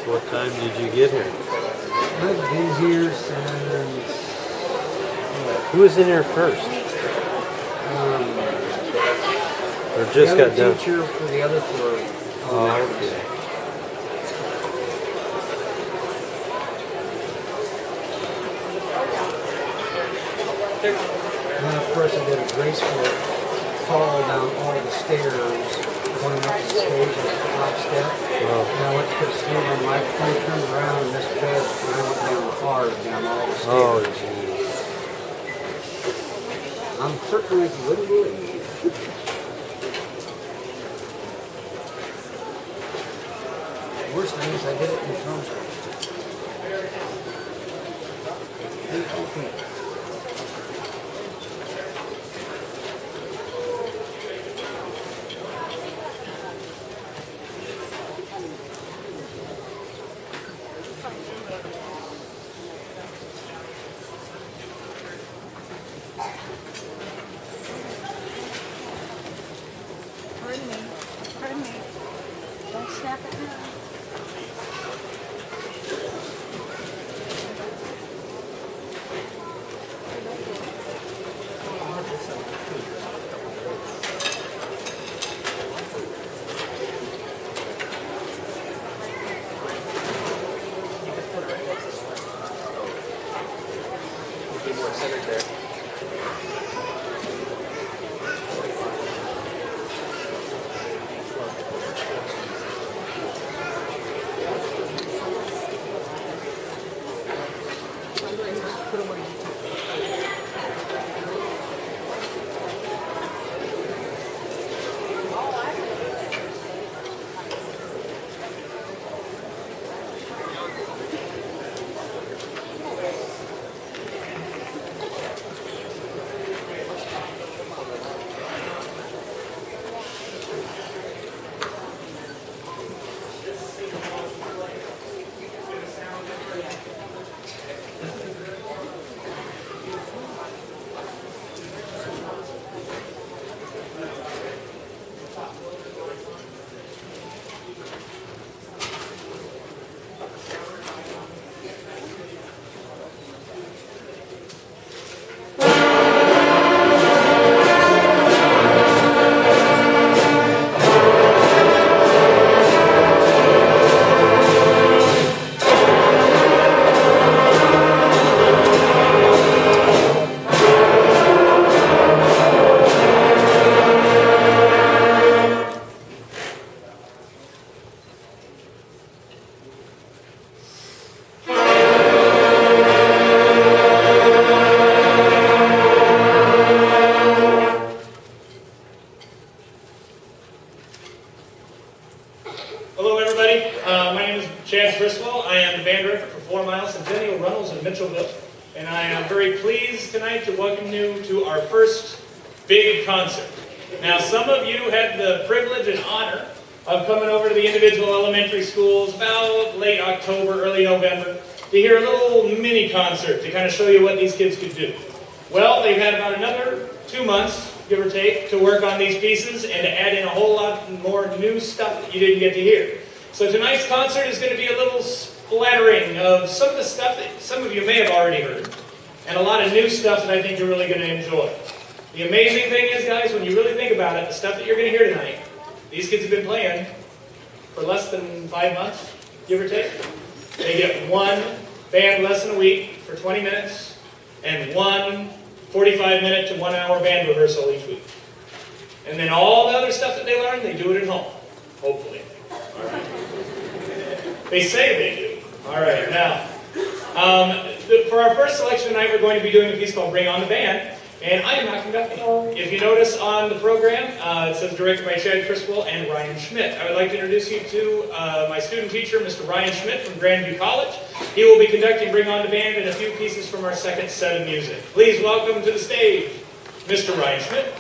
What time did you get here? I've been here since... Who was in here first? Or just got done? teacher for the other floor. Oh, okay. And then, of course, I did a graceful fall down all the stairs, going up to the stage at the top step. Oh. And I went to put a sleeve on the microphone, turned around, and missed bed, and I went down hard down all the stairs. Oh, geez. I'm hurting like you wouldn't believe. Worst thing is I did it in concert. Okay. Pardon me. Pardon me. Don't snap it now. Hello, everybody. My name is Chad Criswell. I am the band director for 4 Mile, Centennial, Runnels, and Mitchellville. And I am very pleased tonight to welcome you to our first big concert. Now, some of you had the privilege and honor of coming over to the individual elementary schools about late October, early November, to hear a little mini concert to kind of show you what these kids could do. Well, they've had about another 2 months, give or take, to work on these pieces and to add in a whole lot more new stuff that you didn't get to hear. So tonight's concert is going to be a little splattering of some of the stuff that some of you may have already heard, and a lot of new stuff that I think you're really going to enjoy. The amazing thing is, guys, when you really think about it, the stuff that you're going to hear tonight, these kids have been playing for less than 5 months, give or take. They get one band lesson a week for 20 minutes, and one 45-minute to 1 hour band rehearsal each week. And then all the other stuff that they learn, they do it at home, hopefully. All right. They say they do. All right, now, for our first selection tonight, we're going to be doing a piece called Bring On the Band, and I am not conducting it. If you notice on the program, it says directed by Chad Criswell and Ryan Schmidt. I would like to introduce you to my student teacher, Mr. Ryan Schmidt from Grandview College. He will be conducting Bring On the Band and a few pieces from our second set of music. Please welcome to the stage, Mr. Ryan Schmidt.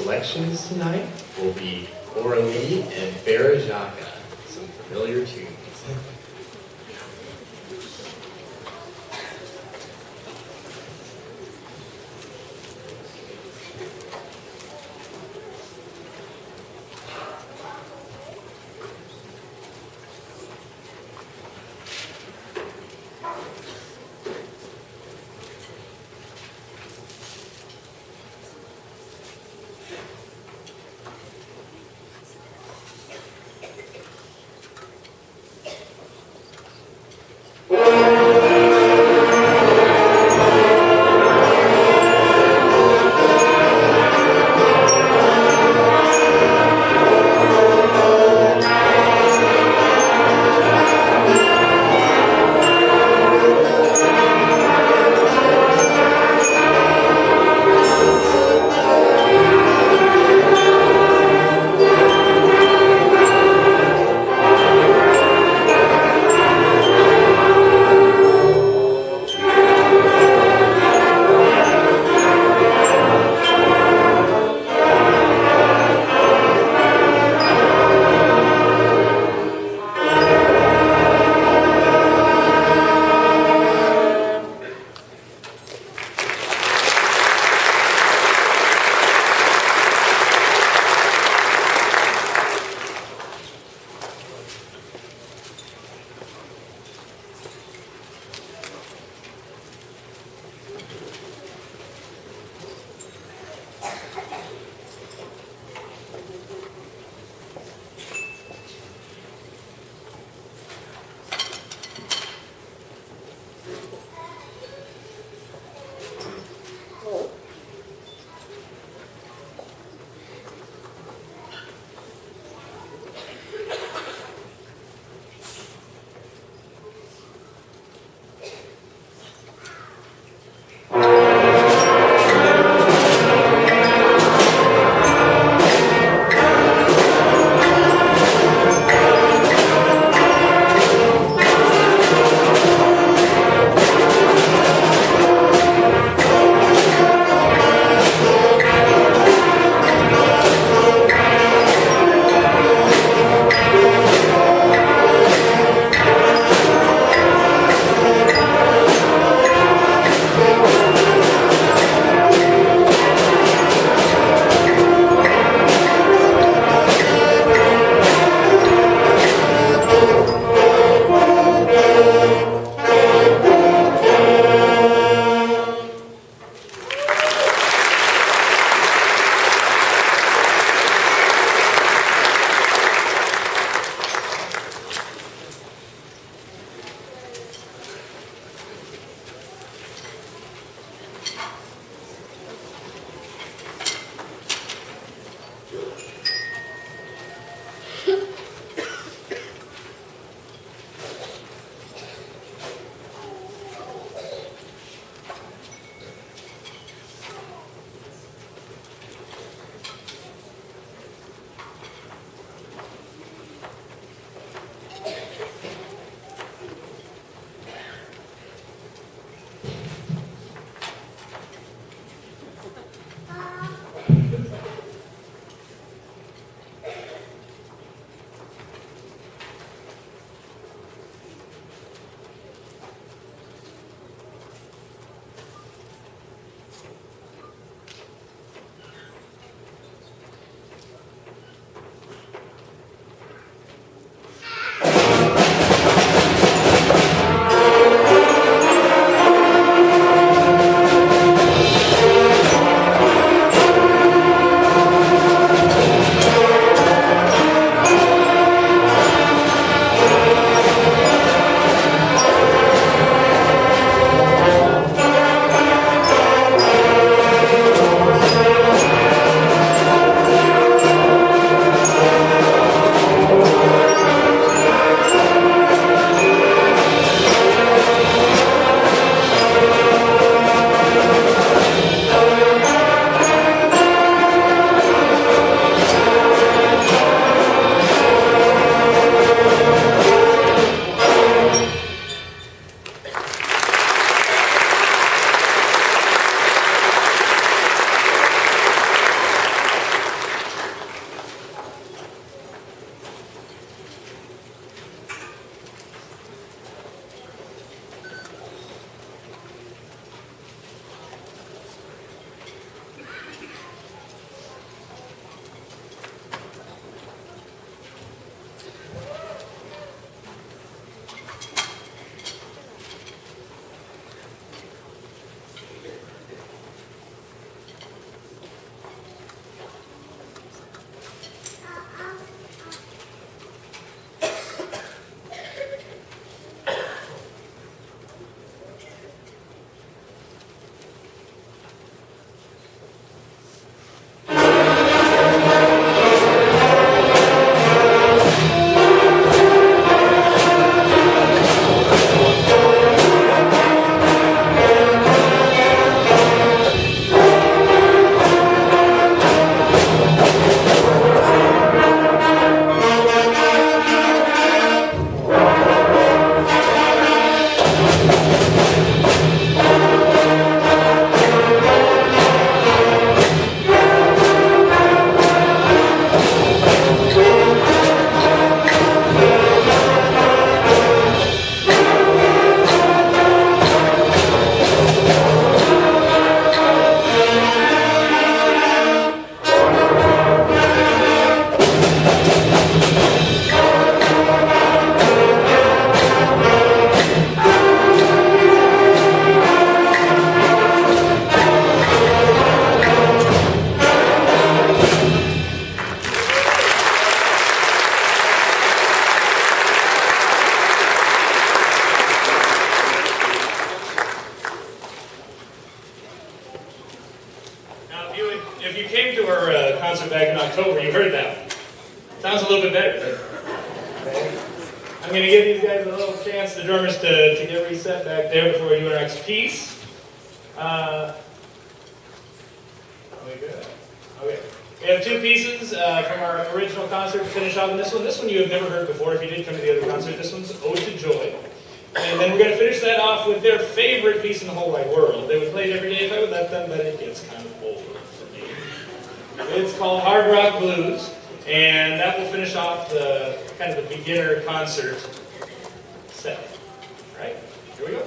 selections tonight will be Coralie and Barajaka, some familiar tunes. over. You heard that one. Sounds a little bit better. I'm going to give these guys a little chance, the drummers, to get reset back there before we do our next piece. Okay. We have two pieces from our original concert to finish off on this one. This one you have never heard before if you did come to the other concert. This one's Ode to Joy. And then we're going to finish that off with their favorite piece in the whole wide world. They would play it every day if I would let them, but it gets kind of old for me. It's called Hard Rock Blues, and that will finish off the kind of the beginner concert set. All right, here we go.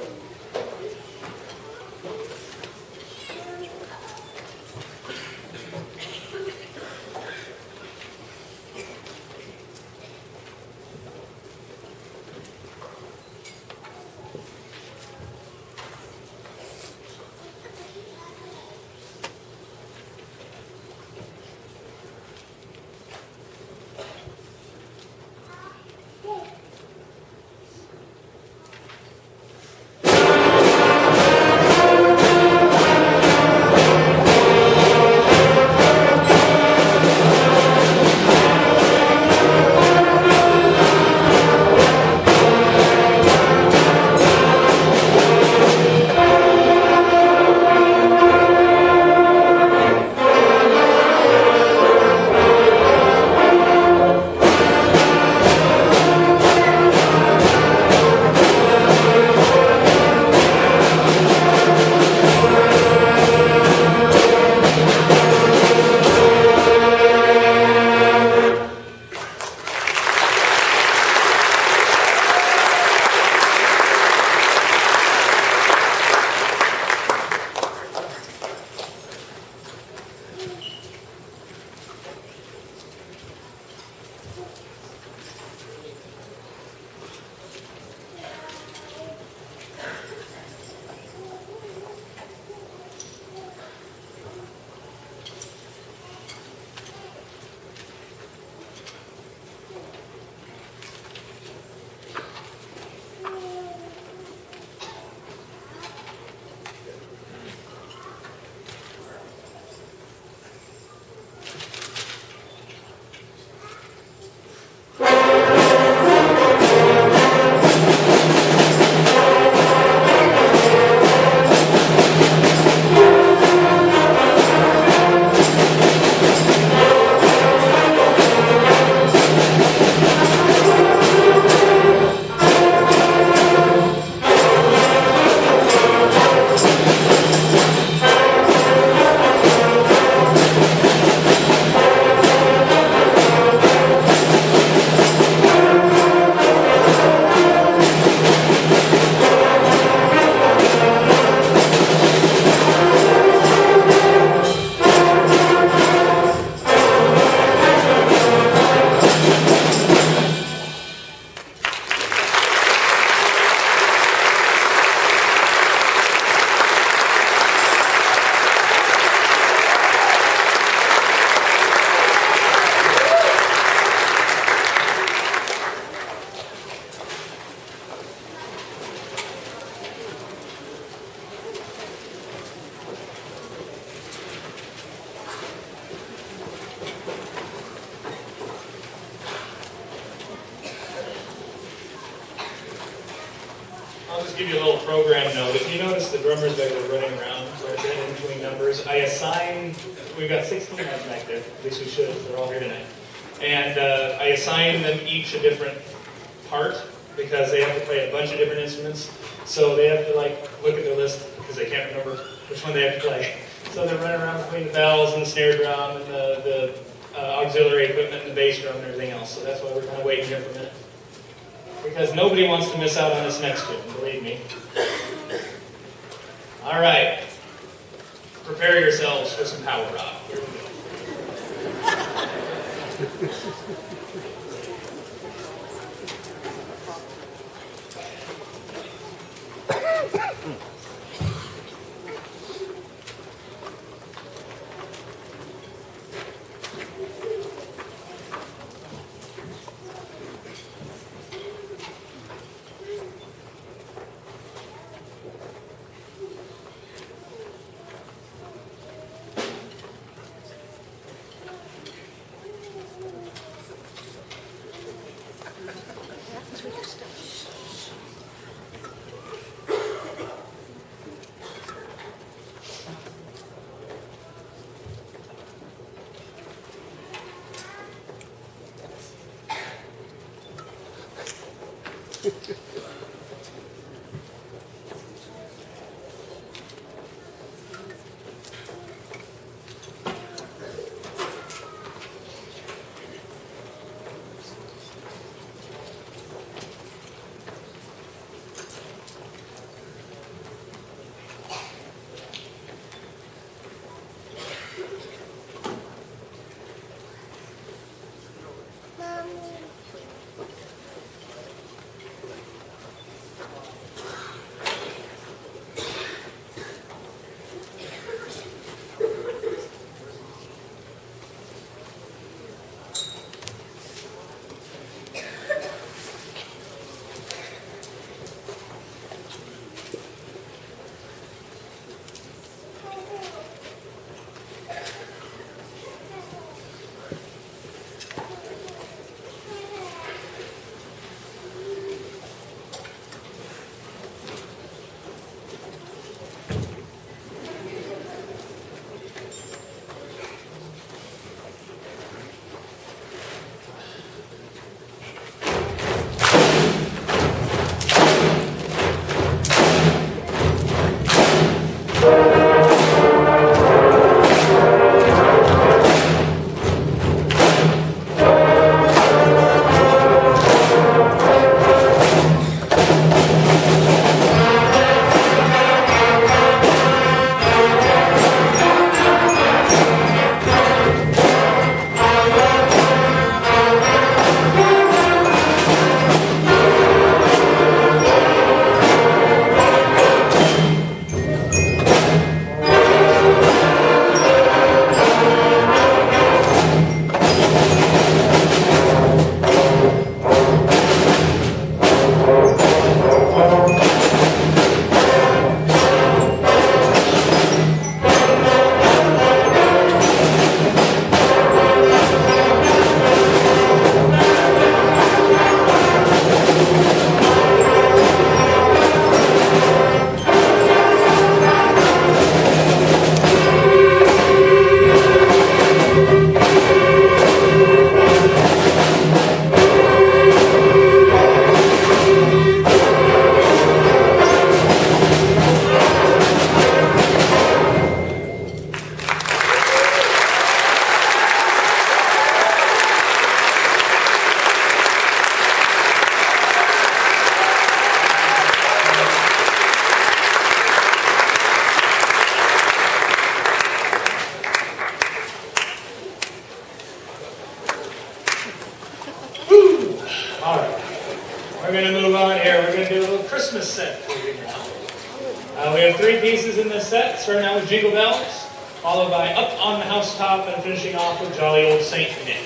I'll just give you a little program note. If you notice the drummers that are running around quite a bit in between numbers, we've got 16 of them back there, at least we should, they're all here tonight. And I assign them each a different part because they have to play a bunch of different instruments. So they have to look at their list because they can't remember which one they have to play. So they're running around between the bells and the snare drum and the auxiliary equipment and the bass drum and everything else. So that's why we're kind of waiting here for a minute. Because nobody wants to miss out on this next tune, believe me. All right. Prepare yourselves for some power rock. Here we go. All right. We're going to move on here. We're going to do a little Christmas set for you now. We have 3 pieces in this set, starting out with Jingle Bells, followed by Up on the Housetop, and finishing off with Jolly Old Saint Nick.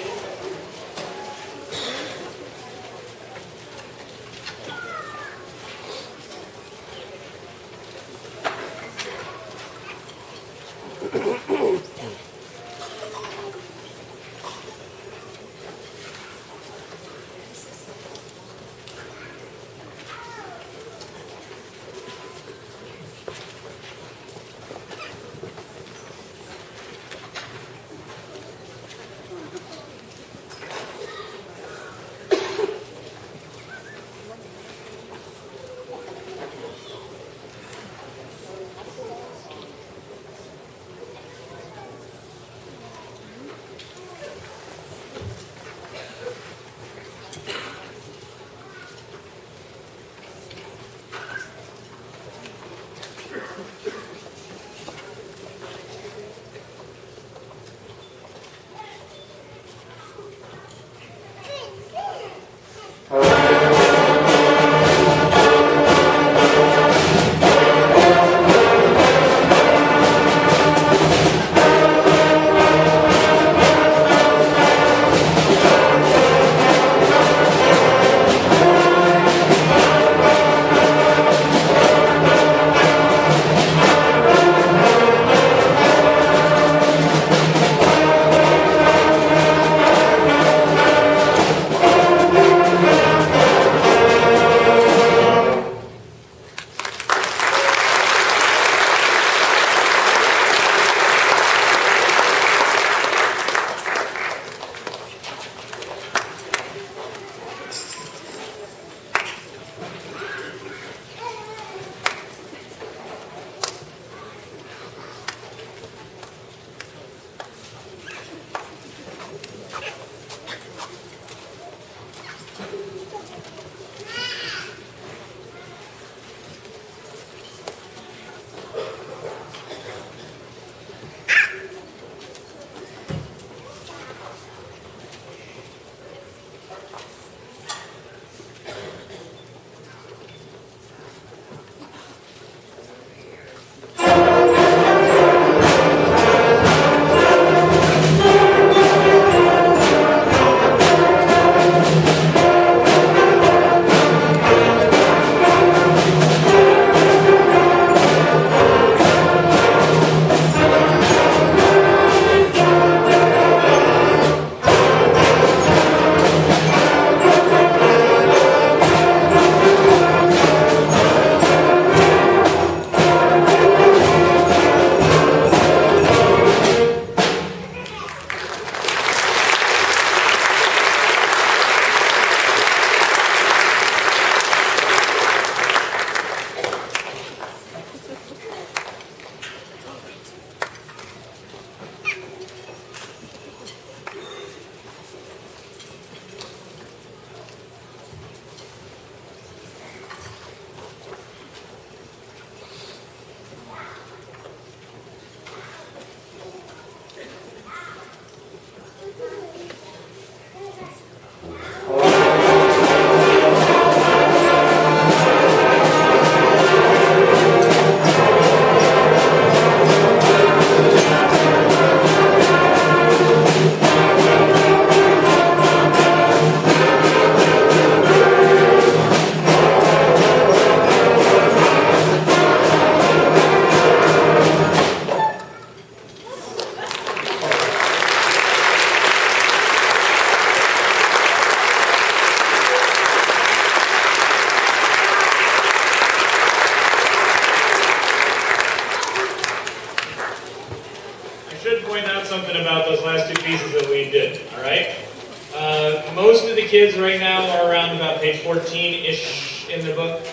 right? Most of the kids right now are around about page 14-ish in the book.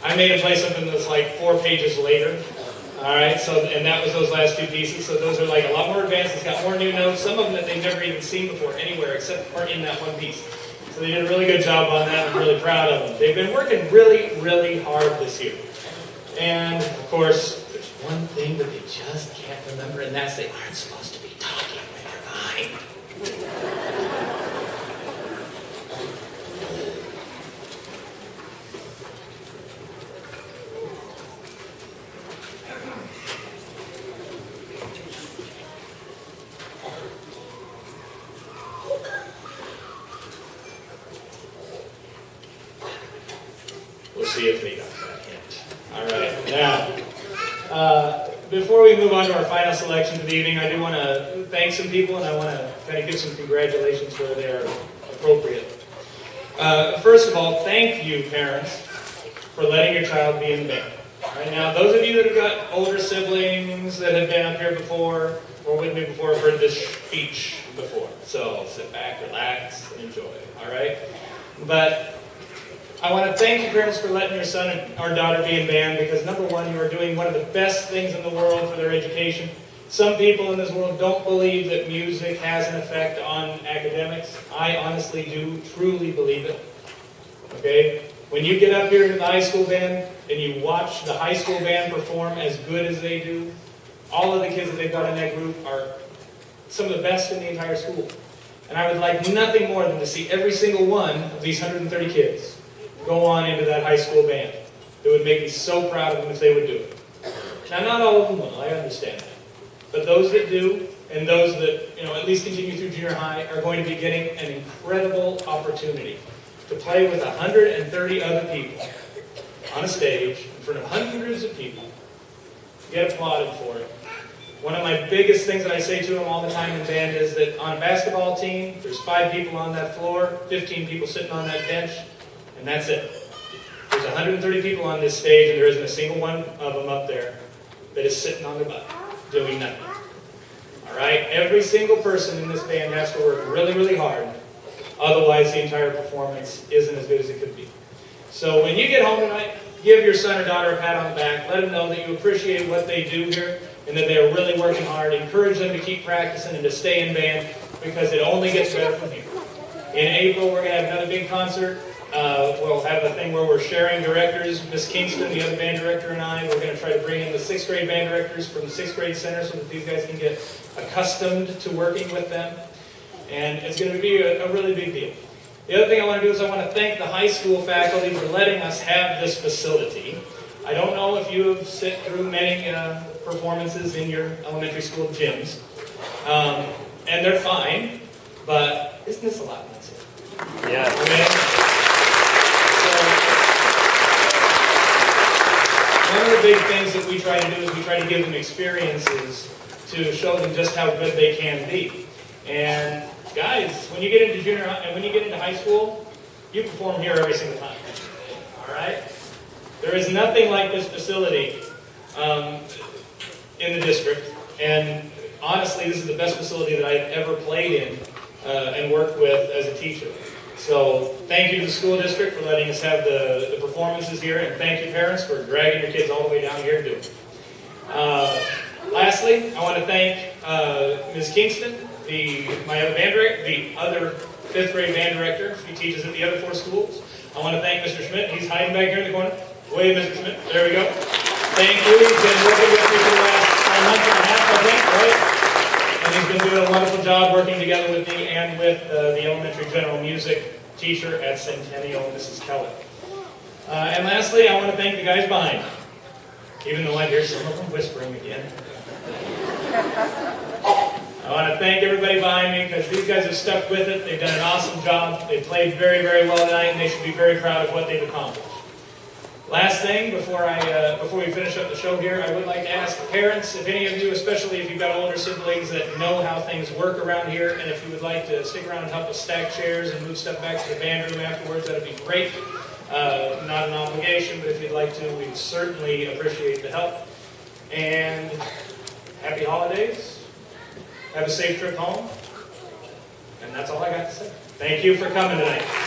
I made them play something that's like 4 pages later. All right, so, and that was those last 2 pieces. So those are like a lot more advanced. It's got more new notes, some of them that they've never even seen before anywhere except for in that one piece. So they did a really good job on that. I'm really proud of them. They've been working really, really hard this year. And of course, there's one thing that they just can't remember, and that's they aren't supposed to be talking when you're behind. We'll see if they got that hint. All right, now, before we move on to our final selection for the evening, I do want to thank some people, and I want to kind of give some congratulations where they are appropriate. First of all, thank you, parents, for letting your child be in the band. All right, now, those of you that have got older siblings that have been up here before or with me before have heard this speech before. So sit back, relax, and enjoy. All right? But I want to thank you, parents, for letting your son or daughter be in band because, number one, you are doing one of the best things in the world for their education. Some people in this world don't believe that music has an effect on academics. I honestly do truly believe it. Okay? When you get up here into the high school band and you watch the high school band perform as good as they do, all of the kids that they've got in that group are some of the best in the entire school. And I would like nothing more than to see every single one of these 130 kids go on into that high school band. It would make me so proud of them if they would do it. Now, not all of them will, I understand that. But those that do, and those that, at least continue through junior high, are going to be getting an incredible opportunity to play with 130 other people on a stage in front of hundreds of people, get applauded for it. One of my biggest things that I say to them all the time in band is that on a basketball team, there's 5 people on that floor, 15 people sitting on that bench, and that's it. There's 130 people on this stage, and there isn't a single one of them up there that is sitting on their butt, doing nothing. All right? Every single person in this band has to work really, really hard. Otherwise, the entire performance isn't as good as it could be. So when you get home tonight, give your son or daughter a pat on the back. Let them know that you appreciate what they do here and that they are really working hard. Encourage them to keep practicing and to stay in band because it only gets better from here. In April, we're going to have another big concert. We'll have a thing where we're sharing directors. Miss Kingston, the other band director, and I, we're going to try to bring in the 6th grade band directors from the 6th grade center so that these guys can get accustomed to working with them. And it's going to be a really big deal. The other thing I want to do is I want to thank the high school faculty for letting us have this facility. I don't know if you have sit through many performances in your elementary school gyms. And they're fine, but isn't this a lot nicer? Yeah. Okay? So, one of the big things that we try to do is we try to give them experiences to show them just how good they can be. And guys, when you get into junior high and when you get into high school, you perform here every single time. All right? There is nothing like this facility in the district, and honestly, this is the best facility that I've ever played in and worked with as a teacher. So thank you to the school district for letting us have the performances here, and thank you, parents, for dragging your kids all the way down here to do it. Lastly, I want to thank Ms. Kingston, my other band director, the other 5th grade band director. She teaches at the other 4 schools. I want to thank Mr. Schmidt. He's hiding back here in the corner. Wave, Mr. Schmidt. There we go. Thank you. He's been working with me for the last month and a half, I think, right? And he's been doing a wonderful job working together with me and with the elementary general music teacher at Centennial, Mrs. Keller. And lastly, I want to thank the guys behind me, even though I hear some of them whispering again. I want to thank everybody behind me because these guys have stuck with it. They've done an awesome job. They played very, very well tonight, and they should be very proud of what they've accomplished. Last thing, before we finish up the show here, I would like to ask parents, if any of you, especially if you've got older siblings that know how things work around here, and if you would like to stick around and help us stack chairs and move stuff back to the band room afterwards, that would be great. Not an obligation, but if you'd like to, we'd certainly appreciate the help. And happy holidays. Have a safe trip home. And And that's all I got to say. Thank you for coming tonight.